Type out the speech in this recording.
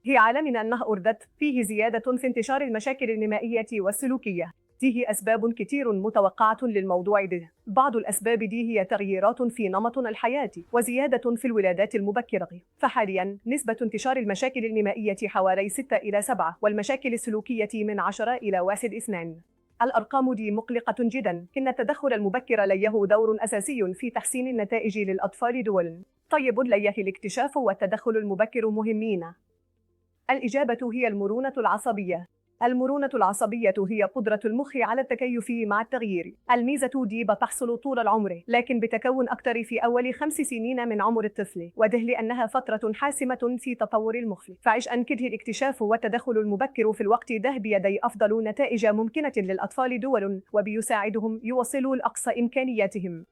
هي عالمنا النهر ذات فيه زيادة في انتشار المشاكل النمائية والسلوكية. فيه أسباب كتير متوقعة للموضوع ده. بعض الأسباب دي هي تغييرات في نمط الحياة وزيادة في الولادات المبكرة. فحاليا نسبة انتشار المشاكل النمائية حوالي 6 إلى 7، والمشاكل السلوكية من 10 إلى 2. الأرقام دي مقلقة جدا، إن التدخل المبكر ليه دور أساسي في تحسين النتائج للأطفال دولا. طيب ليه الاكتشاف والتدخل المبكر مهمين؟ الإجابة هي المرونة العصبية. المرونة العصبية هي قدرة المخ على التكيف مع التغيير. الميزة دي بتحصل طول العمر، لكن بتكون أكثر في أول 5 سنين من عمر الطفل، وده لأنها فترة حاسمة في تطور المخ. فعش أنكده الاكتشاف والتدخل المبكر في الوقت ده بيدي أفضل نتائج ممكنة للأطفال دولا، وبيساعدهم يوصلوا لأقصى إمكانياتهم.